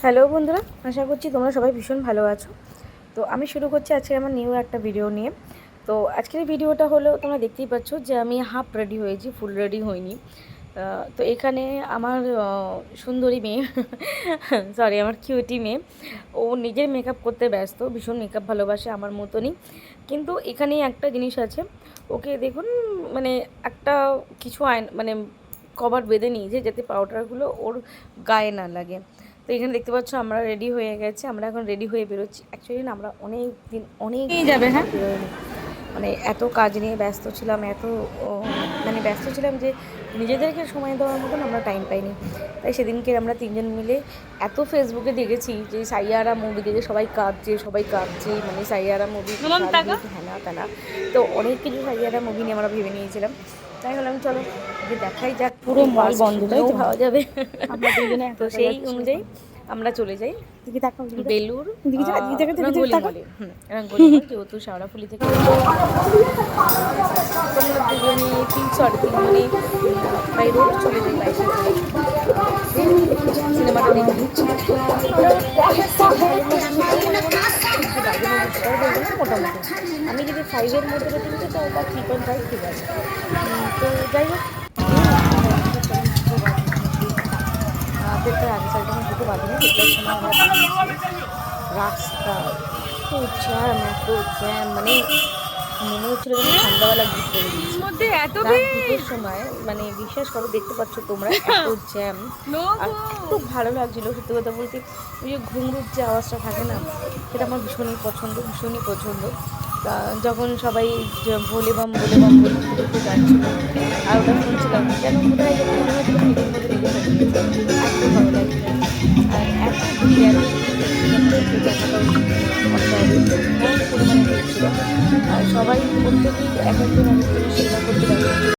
Hello বন্ধুরা, আশা করছি তোমরা সবাই ভীষণ ভালো আছো। তো আমি শুরু করছি আজকে আমার নিউ একটা ভিডিও নিয়ে। তো আজকের ভিডিওটা হলো, তোমরা দেখতেই পাচ্ছ যে আমি হাফ রেডি হয়েছি, ফুল রেডি হইনি। তো এখানে আমার সুন্দরী মেয়ে সরি আমার কিউটি মেয়ে, ও নিজের মেকআপ করতে ব্যস্ত, ভীষণ মেকআপ ভালোবাসে আমার মতনই। কিন্তু এখানে একটা জিনিস আছে, ওকে দেখুন মানে একটা কিছু মানে কভার বেঁধে নিয়েছে যাতে পাউডারগুলো ওর গায়ে না লাগে। তো এখানে দেখতে পাচ্ছ আমরা রেডি হয়ে গেছে, আমরা এখন রেডি হয়ে বেরোচ্ছি। অ্যাকচুয়ালি না আমরা অনেক যাবে। হ্যাঁ, বেরোয়নি, মানে এত কাজ নিয়ে ব্যস্ত ছিলাম, মানে ব্যস্ত ছিলাম যে নিজেদেরকে সময় দেওয়ার মতন আমরা টাইম পাইনি। তাই সেদিনকে আমরা তিনজন মিলে এত ফেসবুকে দেখেছি যে সাইয়ারা মুভি দেখে সবাই কাঁদছে, মানে সাইয়ারা মুভি হ্যানা ত্যানা। তো অনেক কিছু সাইয়ারা মুভি নিয়ে আমরা ভেবে নিয়েছিলাম। তাই হলাম চলো যে দেখাই যাক, পুরো মল বন্ধ, তাই তো? ভাবা যাবে। আমরা দুজনে তো সেই অনুযায়ী আমরা চলে যাই বেলুর রঙ্গোলি মলে। রঙ্গোলি মল, যেহেতু শেওড়াফুলি থেকে তোমরা দুজনে তিনজনে বাই রোড চলে যাই, বাইকে করে সিনেমাটা দেখে নিচ্ছি। মোটামুটি আমি যদি 5-এর মধ্যে রেটিং দিই তো ওটা 3.5 ঠিক আছে। তো যাই হোক, দেড়টার আগে সাড়ে তখন দুটো বাজে, দেড়টার সময় আমরা বেরিয়েছি। রাস্তা এত জ্যাম, মানে মনে হচ্ছিল যেন সন্ধ্যাবেলা ঘুরতে বেরিয়েছি। রাত দুটোর সময়, মানে বিশ্বাস করো, দেখতে পাচ্ছ তোমরা এত জ্যাম। আর খুব ভালো লাগছিলো সত্যি কথা বলতে। ওই যে ঘুঙরুর যে আওয়াজটা থাকে না, সেটা আমার ভীষণই পছন্দ। তা যখন সবাই ভোলে বাম বলতে যাচ্ছিলো, আর ওটা শুনছিলাম, যেন কোথায় যেন মনে হচ্ছিল নিজের মধ্যে নিজে হারিয়ে গেছে। এত ভালো লাগছে। আর এত ভিড়, পরিমাণে ভিড় ছিল। আর সবাই প্রত্যেকেই এক একজন সেবা করতে পারে।